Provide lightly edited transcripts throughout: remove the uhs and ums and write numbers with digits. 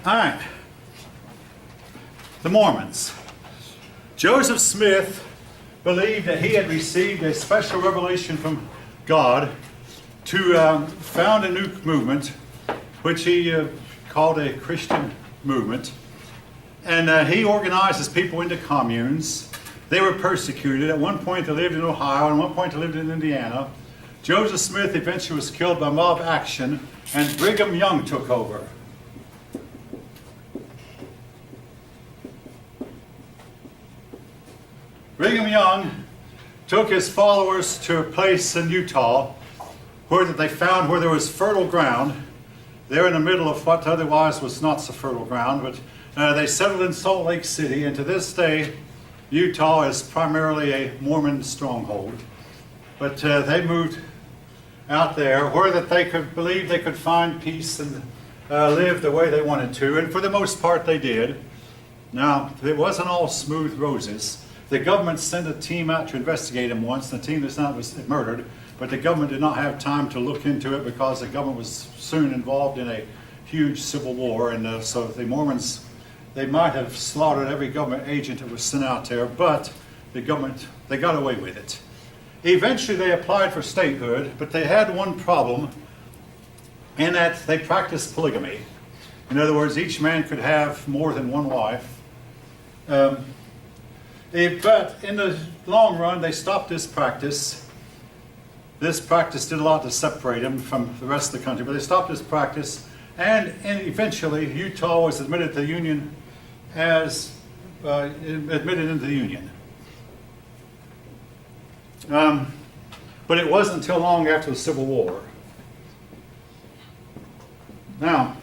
All right. The Mormons. Joseph Smith believed that he had received a special revelation from God to found a new movement, which he called a Christian movement. And he organized his people into communes. They were persecuted. At one point they lived in Ohio, and at one point they lived in Indiana. Joseph Smith eventually was killed by mob action, and Brigham Young took over. Brigham Young took his followers to a place in Utah where they found where there was fertile ground. They're in the middle of what otherwise was not so fertile ground, but they settled in Salt Lake City, and to this day, Utah is primarily a Mormon stronghold. But they moved out there where that they could believe they could find peace and live the way they wanted to, and for the most part they did. Now, it wasn't all smooth roses. The government sent a team out to investigate him once. The team was murdered, but the government did not have time to look into it because the government was soon involved in a huge civil war, and so the Mormons, they might have slaughtered every government agent that was sent out there, but the government, they got away with it. Eventually they applied for statehood, but they had one problem in that they practiced polygamy. In other words, each man could have more than one wife. But in the long run, they stopped this practice. This practice did a lot to separate them from the rest of the country, but they stopped this practice, and eventually Utah was admitted to the Union as admitted into the Union. But it wasn't until long after the Civil War. Now,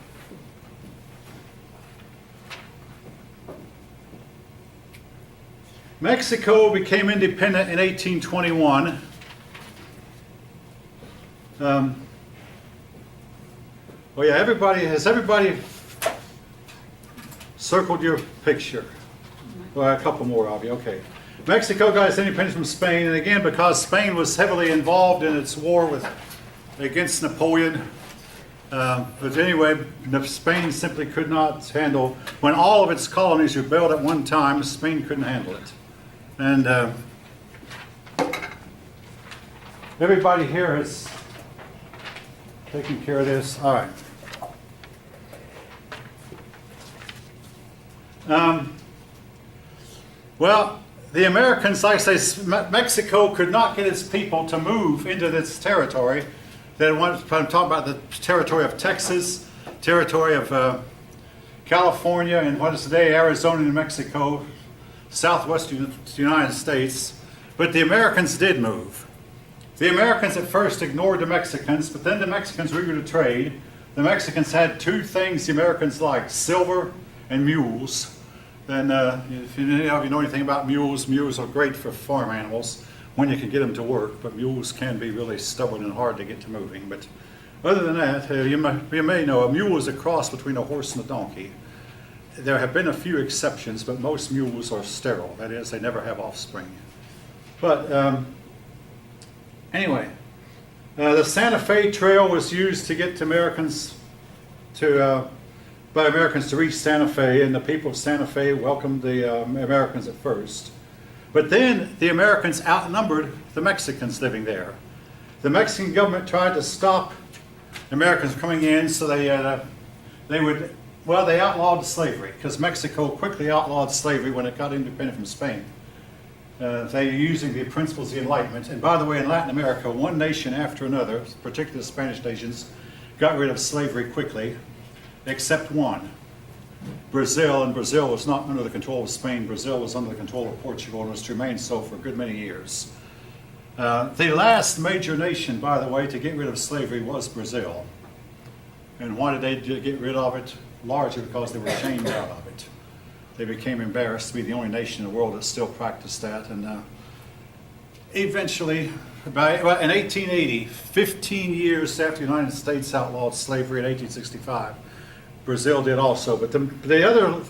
Mexico became independent in 1821. Well, yeah, has everybody circled your picture? Well, a couple more of you, okay. Mexico got its independence from Spain, and again, because Spain was heavily involved in its war against Napoleon. But anyway, Spain simply could not handle, when all of its colonies rebelled at one time, Spain couldn't handle it. And everybody here is taking care of this. All right. Well, the Americans, like I say, Mexico could not get its people to move into this territory. I'm talking about the territory of Texas, territory of California, and what is today Arizona and New Mexico, southwestern United States. But the Americans did move. The Americans at first ignored the Mexicans, but then the Mexicans were eager to trade. The Mexicans had two things the Americans liked: silver and mules. And if any of you know anything about mules, mules are great for farm animals when you can get them to work, but mules can be really stubborn and hard to get to moving. But other than that, you may know a mule is a cross between a horse and a donkey. There have been a few exceptions, but most mules are sterile. That is, they never have offspring. But anyway, the Santa Fe Trail was used to get Americans by Americans to reach Santa Fe, and the people of Santa Fe welcomed the Americans at first. But then the Americans outnumbered the Mexicans living there. The Mexican government tried to stop Americans coming in, so they outlawed slavery, because Mexico quickly outlawed slavery when it got independent from Spain. They were using the principles of the Enlightenment. And by the way, in Latin America, one nation after another, particularly the Spanish nations, got rid of slavery quickly, except one, Brazil. And Brazil was not under the control of Spain. Brazil was under the control of Portugal, and was to remain so for a good many years. The last major nation, by the way, to get rid of slavery was Brazil. And why did they get rid of it? Largely because they were shamed out of it. They became embarrassed to be the only nation in the world that still practiced that. And eventually, in 1880, 15 years after the United States outlawed slavery in 1865, Brazil did also. But the other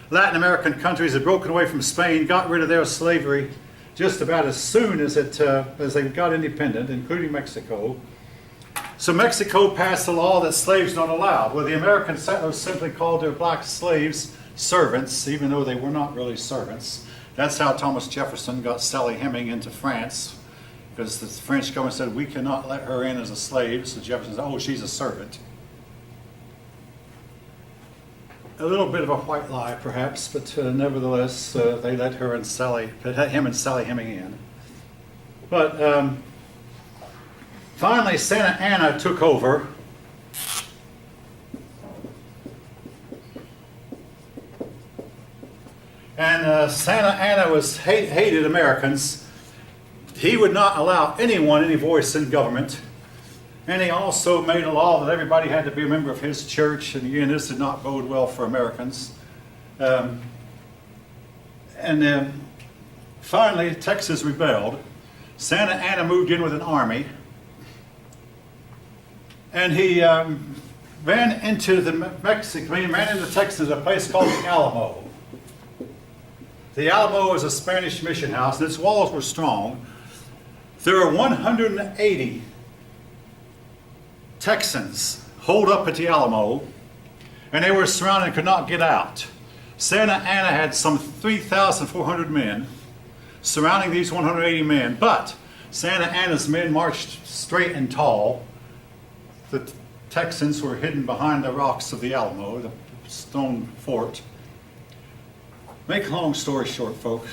Latin American countries had broken away from Spain, got rid of their slavery just about as soon as they got independent, including Mexico. So Mexico passed a law that slaves not allowed. Well, the American settlers simply called their black slaves servants, even though they were not really servants. That's how Thomas Jefferson got Sally Heming into France, because the French government said, we cannot let her in as a slave. So Jefferson said, oh, she's a servant. A little bit of a white lie, perhaps, but nevertheless, they let him and Sally Heming in. But finally, Santa Anna took over. And Santa Anna hated Americans. He would not allow anyone any voice in government. And he also made a law that everybody had to be a member of his church. And again, this did not bode well for Americans. Finally, Texas rebelled. Santa Anna moved in with an army. And he ran into Texas, a place called the Alamo. The Alamo is a Spanish mission house, and its walls were strong. There are 180 Texans holed up at the Alamo, and they were surrounded and could not get out. Santa Anna had some 3,400 men surrounding these 180 men, but Santa Anna's men marched straight and tall. The Texans were hidden behind the rocks of the Alamo, the stone fort. Make a long story short, folks.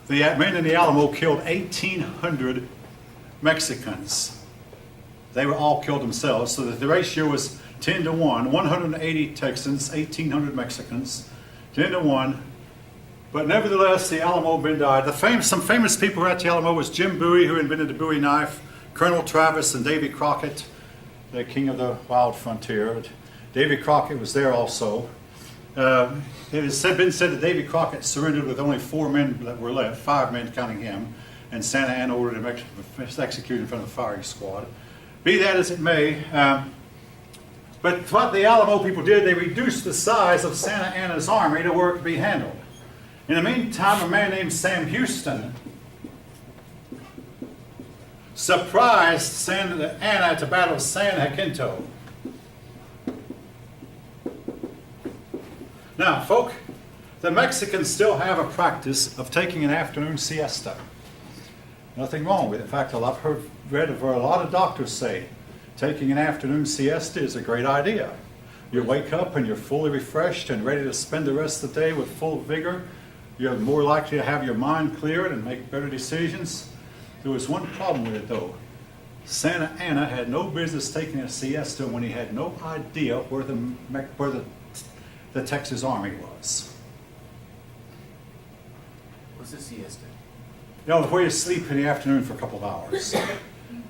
The men in the Alamo killed 1,800 Mexicans. They were all killed themselves, so that the ratio was 10 to 1. 180 Texans, 1,800 Mexicans, 10 to 1. But nevertheless, the Alamo men died. Some famous people who were at the Alamo was Jim Bowie, who invented the Bowie knife, Colonel Travis, and Davy Crockett, the king of the wild frontier. Davy Crockett was there also. It has been said that Davy Crockett surrendered with only 4 men that were left, 5 men counting him, and Santa Anna ordered him executed in front of the firing squad. Be that as it may, but what the Alamo people did, they reduced the size of Santa Anna's army to where it could be handled. In the meantime, a man named Sam Houston surprised Santa Anna at the Battle of San Jacinto. Now, folk, the Mexicans still have a practice of taking an afternoon siesta. Nothing wrong with it. In fact, I've read of where a lot of doctors say taking an afternoon siesta is a great idea. You wake up and you're fully refreshed and ready to spend the rest of the day with full vigor. You're more likely to have your mind cleared and make better decisions. There was one problem with it, though. Santa Anna had no business taking a siesta when he had no idea where the Texas Army was. What's a siesta? You know, where you sleep in the afternoon for a couple of hours.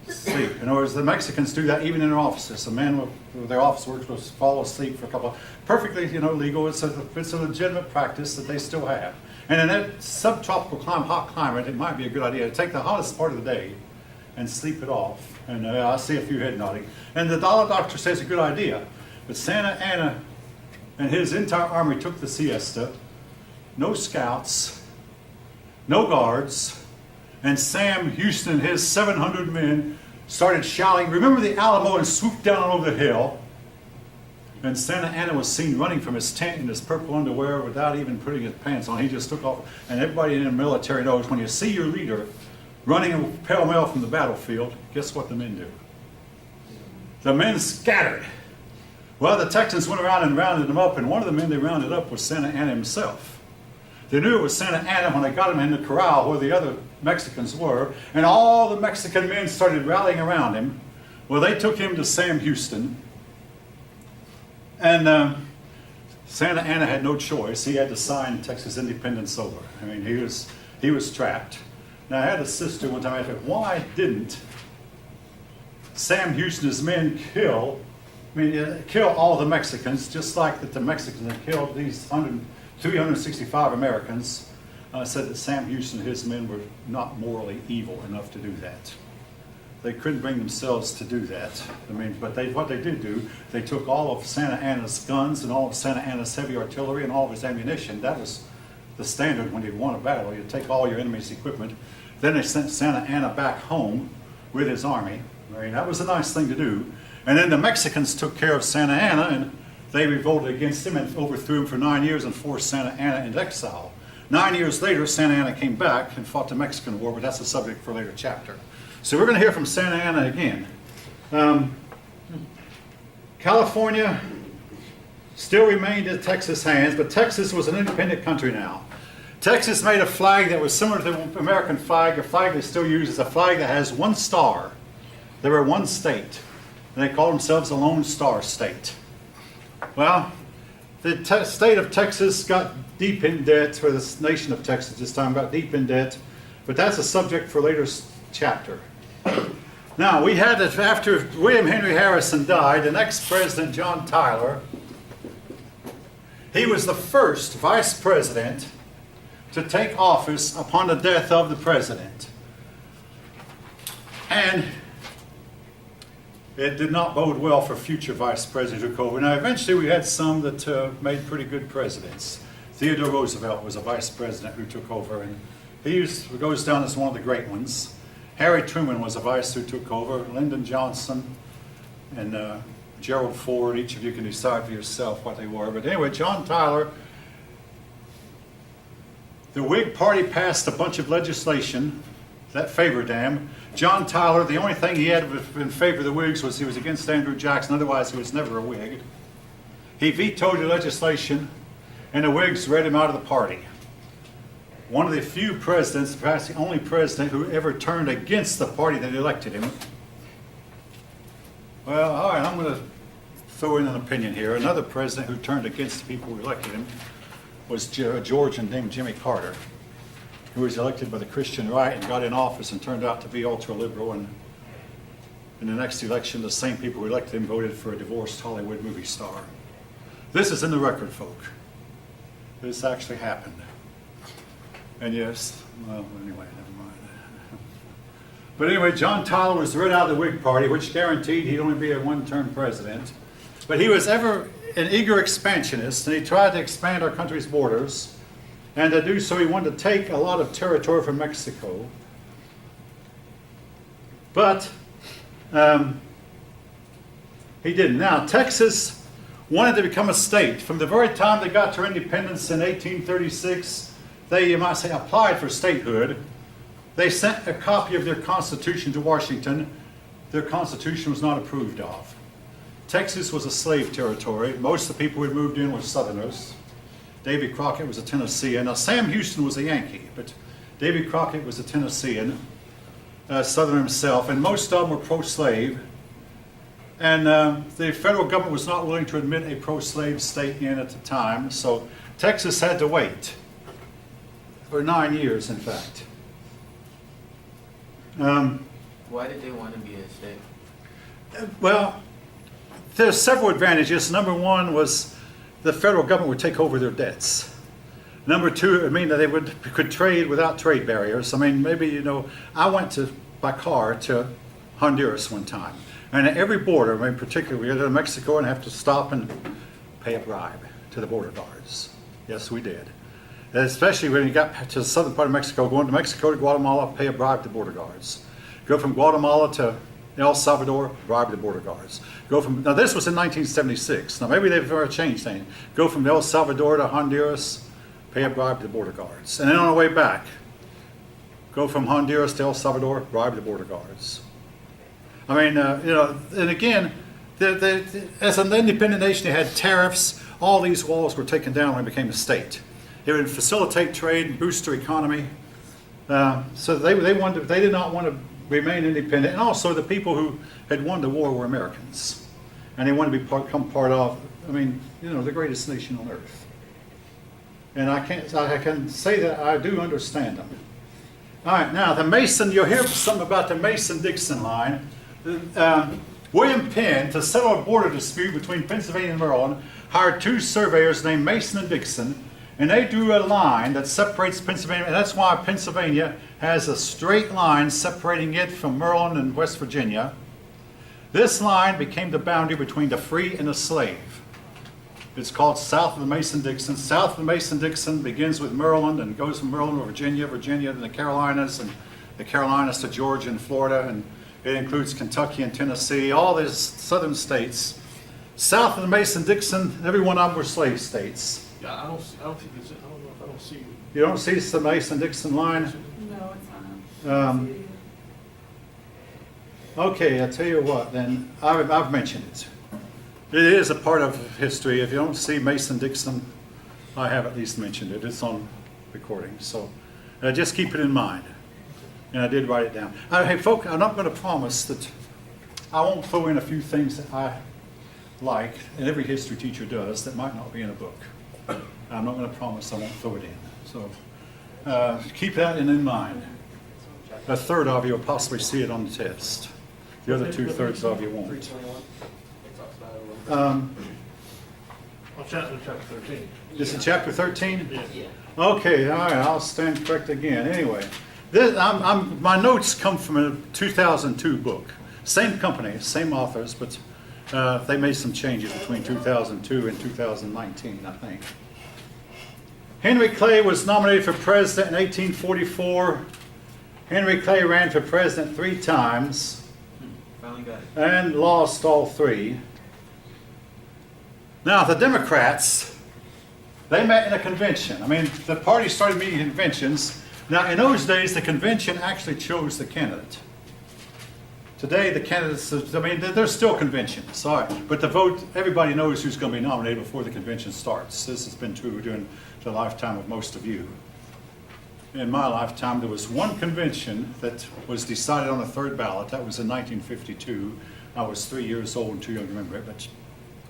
Sleep. In other words, the Mexicans do that even in their offices. A man with their office works will fall asleep for a couple of perfectly, legal. It's a legitimate practice that they still have. And in that subtropical hot climate, it might be a good idea to take the hottest part of the day and sleep it off. And I see a few head nodding. And the dollar doctor says it's a good idea. But Santa Anna and his entire army took the siesta. No scouts, no guards, and Sam Houston and his 700 men started shouting, "Remember the Alamo," and swooped down over the hill. And Santa Anna was seen running from his tent in his purple underwear without even putting his pants on. He just took off. And everybody in the military knows when you see your leader running pell-mell from the battlefield, guess what the men do? The men scattered. Well, the Texans went around and rounded them up, and one of the men they rounded up was Santa Anna himself. They knew it was Santa Anna when they got him in the corral where the other Mexicans were, and all the Mexican men started rallying around him. Well, they took him to Sam Houston, and Santa Anna had no choice. He had to sign Texas independence over. I mean, he was trapped. Now, I had a sister one time, I said, why didn't Sam Houston's men kill all the Mexicans, just like that the Mexicans had killed these 365 Americans? Said that Sam Houston and his men were not morally evil enough to do that. They couldn't bring themselves to do that. I mean, but what they did do, they took all of Santa Anna's guns and all of Santa Anna's heavy artillery and all of his ammunition. That was the standard when you won a battle. You take all your enemy's equipment. Then they sent Santa Anna back home with his army. I mean, that was a nice thing to do. And then the Mexicans took care of Santa Anna, and they revolted against him and overthrew him for 9 years and forced Santa Anna into exile. 9 years later, Santa Anna came back and fought the Mexican War, but that's a subject for a later chapter. So we're going to hear from Santa Anna again. California still remained in Texas' hands, but Texas was an independent country now. Texas made a flag that was similar to the American flag. A flag they still use is a flag that has one star. They were one state, and they called themselves a Lone Star State. Well, the state of Texas got deep in debt, or the nation of Texas this time got deep in debt, but that's a subject for a later chapter. Now, we had, after William Henry Harrison died, the next president, John Tyler, he was the first vice president to take office upon the death of the president. And it did not bode well for future vice presidents who took over. Now, eventually we had some that made pretty good presidents. Theodore Roosevelt was a vice president who took over, and he goes down as one of the great ones. Harry Truman was a vice who took over. Lyndon Johnson and Gerald Ford, each of you can decide for yourself what they were. But anyway, John Tyler, the Whig Party passed a bunch of legislation that favored them. John Tyler, the only thing he had in favor of the Whigs was he was against Andrew Jackson, otherwise he was never a Whig. He vetoed the legislation, and the Whigs read him out of the party. One of the few presidents, perhaps the only president, who ever turned against the party that elected him. Well, all right, I'm going to throw in an opinion here. Another president who turned against the people who elected him was Georgian named Jimmy Carter, who was elected by the Christian right and got in office and turned out to be ultra-liberal. And in the next election, the same people who elected him voted for a divorced Hollywood movie star. This is in the record, folk. This actually happened. And yes, well, anyway, never mind. But anyway, John Tyler was read out of the Whig Party, which guaranteed he'd only be a one-term president. But he was ever an eager expansionist, and he tried to expand our country's borders. And to do so, he wanted to take a lot of territory from Mexico. But he didn't. Now, Texas wanted to become a state. From the very time they got their independence in 1836, they, you might say, applied for statehood. They sent a copy of their Constitution to Washington. Their Constitution was not approved of. Texas was a slave territory. Most of the people who moved in were Southerners. Davy Crockett was a Tennessean. Now, Sam Houston was a Yankee, but Davy Crockett was a Tennessean, Southerner himself, and most of them were pro-slave. And the federal government was not willing to admit a pro-slave state in at the time, so Texas had to wait for 9 years, in fact. Why did they want to be a state? Well, there's several advantages. Number one was the federal government would take over their debts. Number two, it mean that they could trade without trade barriers. I mean, maybe, you know, I went by car to Honduras one time. And at every border, I mean, particularly, we go to Mexico and have to stop and pay a bribe to the border guards. Yes, we did. And especially when you got to the southern part of Mexico, going to Mexico to Guatemala, pay a bribe to border guards. Go from Guatemala to El Salvador, bribe to the border guards. Now this was in 1976. Now maybe they've ever changed things. Go from El Salvador to Honduras, pay a bribe to the border guards. And then on the way back, go from Honduras to El Salvador, bribe the border guards. I mean, you know, and again, as an independent nation, they had tariffs. All these walls were taken down when it became a state. It would facilitate trade and boost their economy. So they did not want to remain independent. And also the people who had won the war were Americans. And they wanted to become part of, I mean, you know, the greatest nation on earth. And I can say that I do understand them. All right, now the Mason, you'll hear something about the Mason-Dixon line. William Penn, to settle a border dispute between Pennsylvania and Maryland, hired two surveyors named Mason and Dixon, and they drew a line that separates Pennsylvania, and that's why Pennsylvania has a straight line separating it from Maryland and West Virginia. This line became the boundary between the free and the slave. It's called south of the Mason-Dixon. South of the Mason-Dixon begins with Maryland and goes from Maryland to Virginia, Virginia to the Carolinas, and the Carolinas to Georgia and Florida, and It includes Kentucky and Tennessee, all these southern states. South of the Mason-Dixon, every one of them were slave states. Yeah, I don't think it's, I don't know if I don't see. You don't see the Mason-Dixon line? No, it's not. Okay, I'll tell you what, then, I've mentioned it. It is a part of history. If you don't see Mason-Dixon, I have at least mentioned it. It's on recording, so just keep it in mind. And I did write it down. Hey, folks, I'm not going to promise that I won't throw in a few things that I like, and every history teacher does, that might not be in a book. I'm not going to promise I won't throw it in. So keep that in mind. A third of you will possibly see it on the test. The other 2/3 of you won't. On chapter 13. This is chapter 13? Yeah. Okay, all right, I'll stand correct again. Anyway, this, my notes come from a 2002 book. Same company, same authors, but they made some changes between 2002 and 2019, I think. Henry Clay was nominated for president in 1844. Henry Clay ran for president 3 times Finally got it. and lost all 3. Now, the Democrats, they met in a convention. I mean, the party started meeting in conventions. Now, in those days, the convention actually chose the candidate. Today, the candidates, I mean, there's still conventions, sorry. But the vote, everybody knows who's going to be nominated before the convention starts. This has been true during the lifetime of most of you. In my lifetime, there was one convention that was decided on the 3rd ballot. That was in 1952. I was 3 years old and too young to remember it, but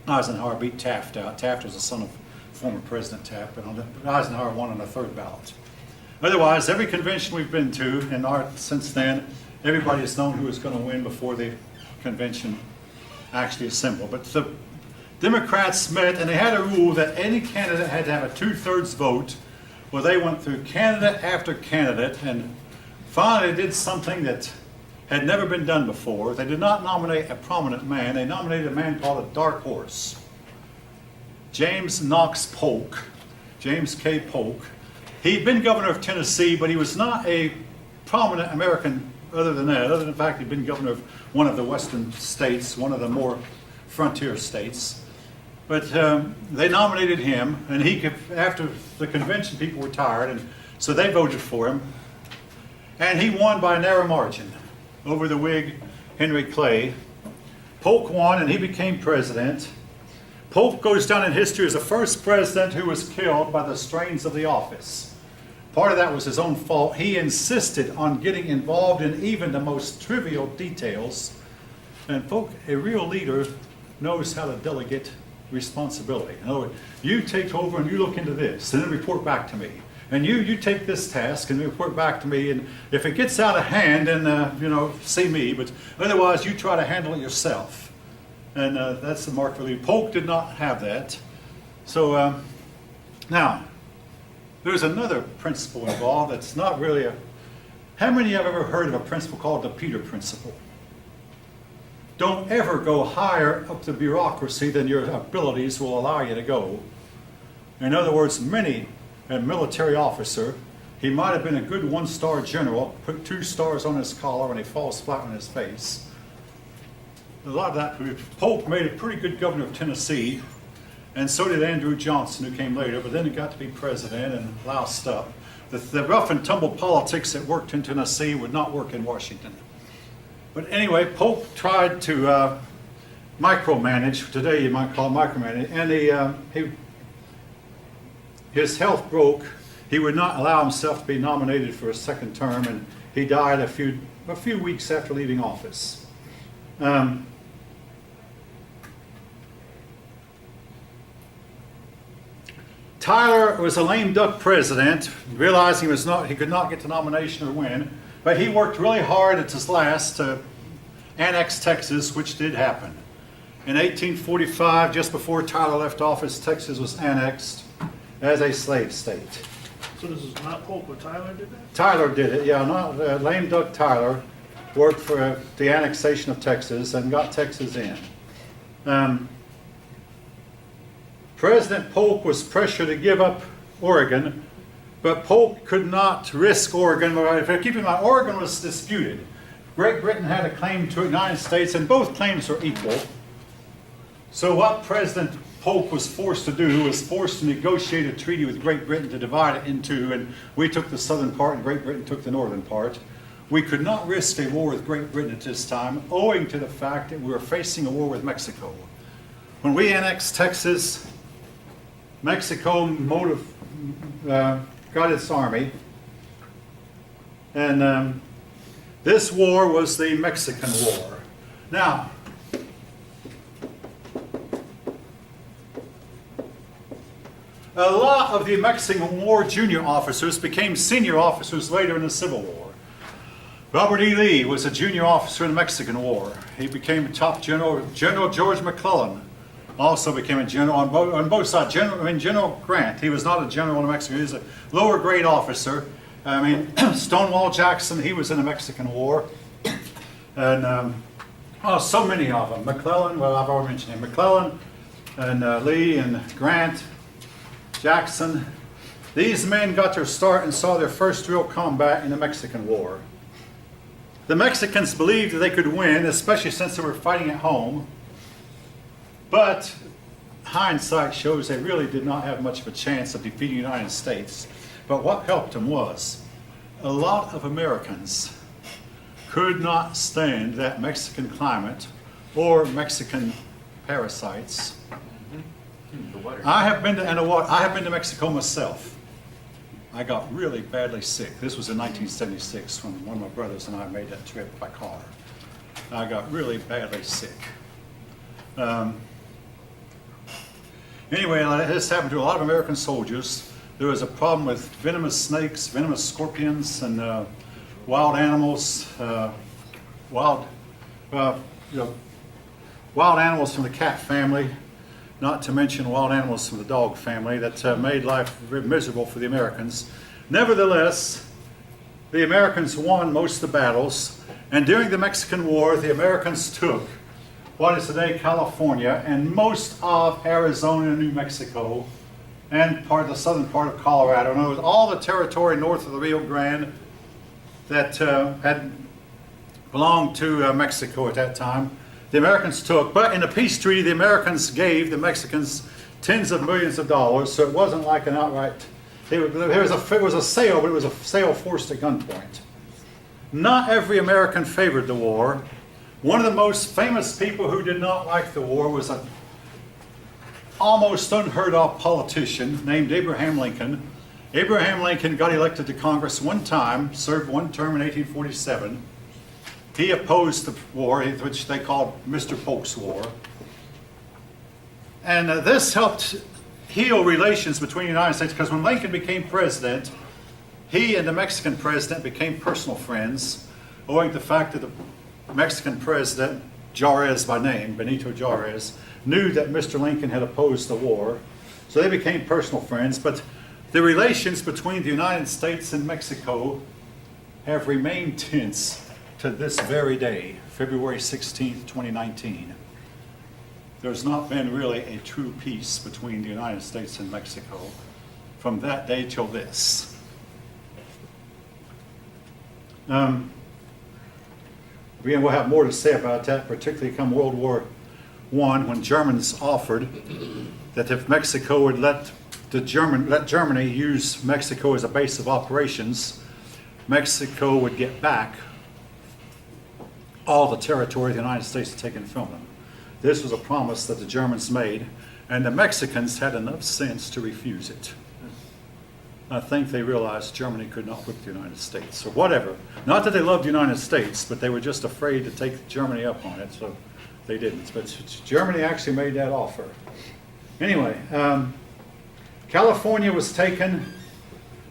Eisenhower beat Taft out. Taft was the son of former President Taft, but Eisenhower won on the 3rd ballot. Otherwise, every convention we've been to in art since then, everybody has known who was going to win before the convention actually assembled. But the Democrats met, and they had a rule that any candidate had to have a 2/3 vote. Well, they went through candidate after candidate, and finally did something that had never been done before. They did not nominate a prominent man. They nominated a man called a dark horse. James Knox Polk, James K. Polk. He'd been governor of Tennessee, but he was not a prominent American other than that. Other than the fact he'd been governor of one of the western states, one of the more frontier states. But they nominated him, and he could, after the convention, people were tired, and so they voted for him. And he won by a narrow margin over the Whig Henry Clay. Polk won, and he became president. Polk goes down in history as the first president who was killed by the strains of the office. Part of that was his own fault. He insisted on getting involved in even the most trivial details. And folk, a real leader knows how to delegate responsibility. In other words, you take over and you look into this and then report back to me. And you take this task and report back to me. And if it gets out of hand, then, see me. But otherwise, you try to handle it yourself. And that's the mark of a leader. Polk did not have that. So now, there's another principle involved that's not really a... How many have ever heard of a principle called the Peter Principle? Don't ever go higher up the bureaucracy than your abilities will allow you to go. In other words, a military officer, he might have been a good 1-star general, put 2 stars on his collar and he falls flat on his face. A lot of that, Polk made a pretty good governor of Tennessee, and so did Andrew Johnson, who came later, but then he got to be president and loused up. The rough and tumble politics that worked in Tennessee would not work in Washington. But anyway, Polk tried to micromanage, today you might call it micromanage, and his health broke. He would not allow himself to be nominated for a 2nd term, and he died a few weeks after leaving office. Tyler was a lame duck president, realizing he could not get the nomination or win, but he worked really hard at his last to annex Texas, which did happen. In 1845, just before Tyler left office, Texas was annexed as a slave state. So this is not Polk, but Tyler did that? Tyler did it, yeah. Lame duck Tyler worked for the annexation of Texas and got Texas in. President Polk was pressured to give up Oregon, but Polk could not risk Oregon. Keep in mind, Oregon was disputed. Great Britain had a claim to the United States, and both claims were equal. So what President Polk was forced to do was forced to negotiate a treaty with Great Britain to divide it in two, and we took the southern part and Great Britain took the northern part. We could not risk a war with Great Britain at this time, owing to the fact that we were facing a war with Mexico. When we annexed Texas, Mexico got its army, and this war was the Mexican War. Now, a lot of the Mexican War junior officers became senior officers later in the Civil War. Robert E. Lee was a junior officer in the Mexican War. He became a top general. General George McClellan also became a general on both sides. General Grant, he was not a general in Mexico. He was a lower grade officer. I mean, Stonewall Jackson, he was in the Mexican War. And so many of them. McClellan, well, I've already mentioned him. McClellan and Lee and Grant, Jackson. These men got their start and saw their first real combat in the Mexican War. The Mexicans believed that they could win, especially since they were fighting at home. But hindsight shows they really did not have much of a chance of defeating the United States. But what helped them was a lot of Americans could not stand that Mexican climate or Mexican parasites. The water. I have been to Mexico myself. I got really badly sick. This was in 1976 when one of my brothers and I made that trip by car. I got really badly sick. Anyway, this happened to a lot of American soldiers. There was a problem with venomous snakes, venomous scorpions, and wild animals, wild animals from the cat family, not to mention wild animals from the dog family that made life very miserable for the Americans. Nevertheless, the Americans won most of the battles, and during the Mexican War, the Americans took what is today California and most of Arizona and New Mexico and part of the southern part of Colorado. In other words, all the territory north of the Rio Grande that had belonged to Mexico at that time, the Americans took. But in the peace treaty, the Americans gave the Mexicans tens of millions of dollars, so it wasn't like an outright, it was a sale, but it was a sale forced at gunpoint. Not every American favored the war. One of the most famous people who did not like the war was an almost unheard of politician named Abraham Lincoln. Abraham Lincoln got elected to Congress one time, served one term in 1847. He opposed the war, which they called Mr. Polk's War. And this helped heal relations between the United States, because when Lincoln became president, he and the Mexican president became personal friends, owing to the fact that the Mexican president, Juarez by name, Benito Juarez, knew that Mr. Lincoln had opposed the war. So they became personal friends. But the relations between the United States and Mexico have remained tense to this very day, February 16th, 2019. There's not been really a true peace between the United States and Mexico from that day till this. We'll have more to say about that, particularly come World War I, when Germans offered that if Mexico would let Germany use Mexico as a base of operations, Mexico would get back all the territory the United States had taken from them. This was a promise that the Germans made, and the Mexicans had enough sense to refuse it. I think they realized Germany could not whip the United States, or whatever. Not that they loved the United States, but they were just afraid to take Germany up on it, so they didn't. But Germany actually made that offer. Anyway, California was taken.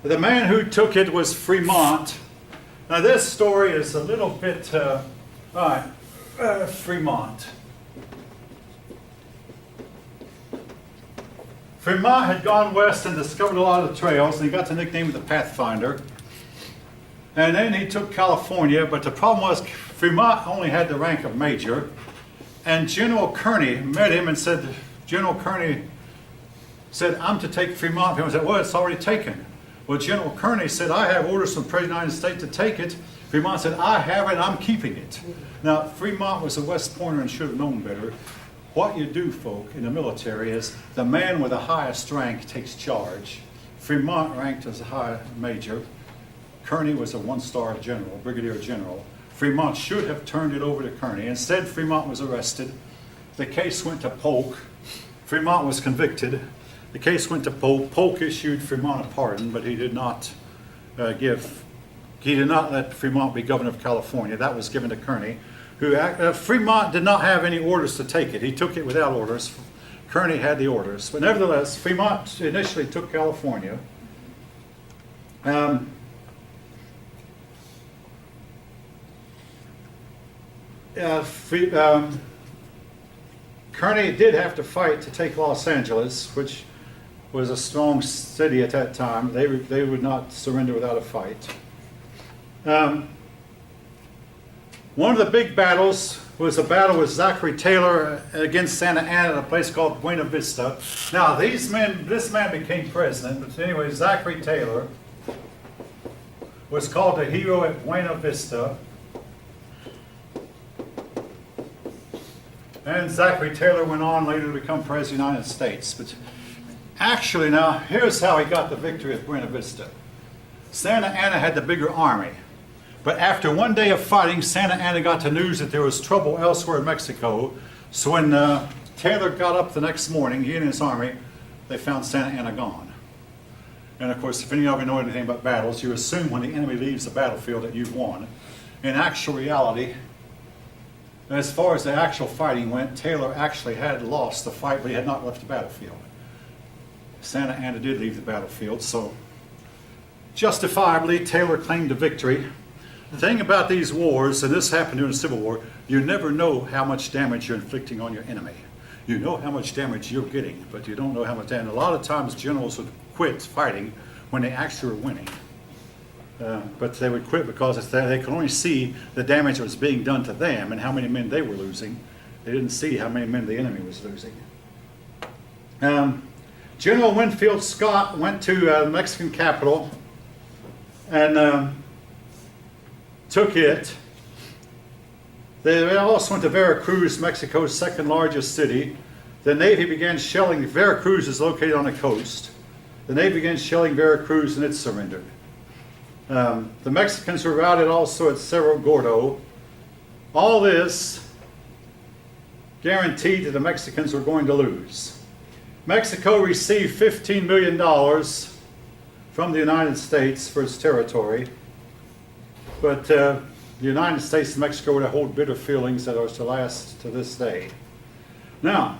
The man who took it was Fremont. Now this story is a little bit, Fremont. Fremont had gone west and discovered a lot of the trails, and he got the nickname of the Pathfinder. And then he took California, but the problem was Fremont only had the rank of major. And General Kearny met him and said, General Kearny said, I'm to take Fremont. He said, well, it's already taken. Well, General Kearny said, I have orders from the President of the United States to take it, Fremont said, I have it, I'm keeping it. Now, Fremont was a West Pointer and should have known better. What you do, folk, in the military is the man with the highest rank takes charge. Fremont ranked as a high major. Kearney was a one-star general, brigadier general. Fremont should have turned it over to Kearney. Instead, Fremont was arrested. The case went to Polk. Fremont was convicted. The case went to Polk. Polk issued Fremont a pardon, but he did not let Fremont be governor of California. That was given to Kearney. Fremont did not have any orders to take it. He took it without orders. Kearney had the orders. But nevertheless, Fremont initially took California. Kearney did have to fight to take Los Angeles, which was a strong city at that time. They would not surrender without a fight. One of the big battles was a battle with Zachary Taylor against Santa Anna at a place called Buena Vista. Now, this man became president, but anyway, Zachary Taylor was called the hero at Buena Vista. And Zachary Taylor went on later to become president of the United States. But actually, now, here's how he got the victory at Buena Vista. Santa Anna had the bigger army. But after one day of fighting, Santa Anna got the news that there was trouble elsewhere in Mexico. So when Taylor got up the next morning, he and his army, they found Santa Anna gone. And of course, if any of you know anything about battles, you assume when the enemy leaves the battlefield that you've won. In actual reality, as far as the actual fighting went, Taylor actually had lost the fight, but he had not left the battlefield. Santa Anna did leave the battlefield, so justifiably, Taylor claimed a victory. The thing about these wars, and this happened during the Civil War, you never know how much damage you're inflicting on your enemy. You know how much damage you're getting, but you don't know how much damage. A lot of times generals would quit fighting when they actually were winning. But they would quit because they could only see the damage that was being done to them and how many men they were losing. They didn't see how many men the enemy was losing. General Winfield Scott went to the Mexican capital and took it. They also went to Veracruz, Mexico's second largest city. The Navy began shelling. Veracruz is located on the coast. The Navy began shelling Veracruz and it surrendered. The Mexicans were routed also at Cerro Gordo. All this guaranteed that the Mexicans were going to lose. Mexico received $15 million from the United States for its territory, but the United States and Mexico would hold bitter feelings that are to last to this day. Now,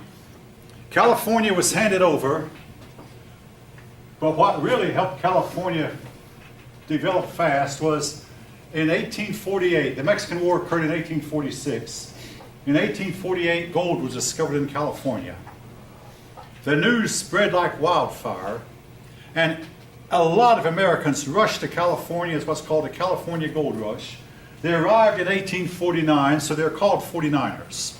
California was handed over, but what really helped California develop fast was in 1848. The Mexican War occurred in 1846. In 1848, gold was discovered in California. The news spread like wildfire, and a lot of Americans rushed to California. It's what's called the California Gold Rush. They arrived in 1849, so they're called 49ers.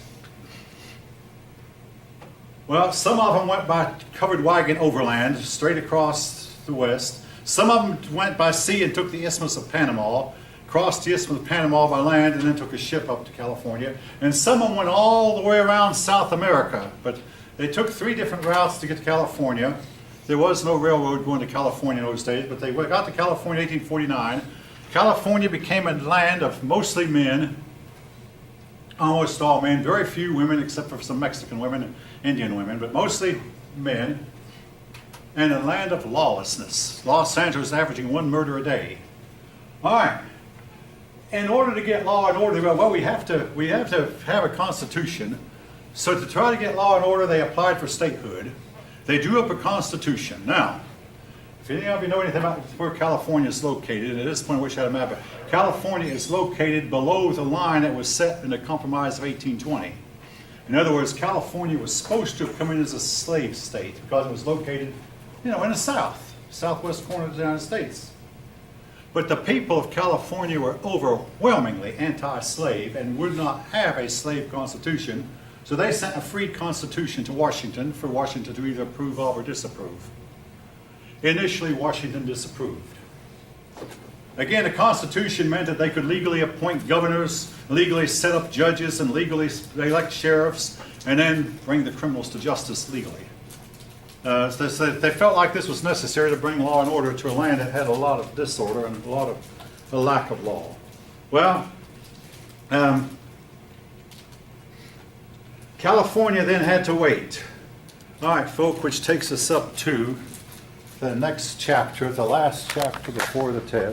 Well, some of them went by covered wagon overland, straight across the west. Some of them went by sea and took the Isthmus of Panama, crossed the Isthmus of Panama by land, and then took a ship up to California. And some of them went all the way around South America, but they took 3 different routes to get to California. There was no railroad going to California in those days, but they got to California in 1849. California became a land of mostly men, almost all men, very few women except for some Mexican women and Indian women, but mostly men, and a land of lawlessness. Los Angeles averaging 1 murder a day. All right. In order to get law and order, well, we have to have a constitution. So to try to get law and order, they applied for statehood. They drew up a constitution. Now, if any of you know anything about where California is located, at this point I wish I had a map, California is located below the line that was set in the Compromise of 1820. In other words, California was supposed to have come in as a slave state because it was located, in the southwest corner of the United States. But the people of California were overwhelmingly anti-slave and would not have a slave constitution. So they sent a free constitution to Washington for Washington to either approve of or disapprove. Initially, Washington disapproved. Again, the Constitution meant that they could legally appoint governors, legally set up judges, and legally elect sheriffs, and then bring the criminals to justice legally. So they felt like this was necessary to bring law and order to a land that had a lot of disorder and a lack of law. Well, California then had to wait. All right, folk, which takes us up to the next chapter, the last chapter before the test.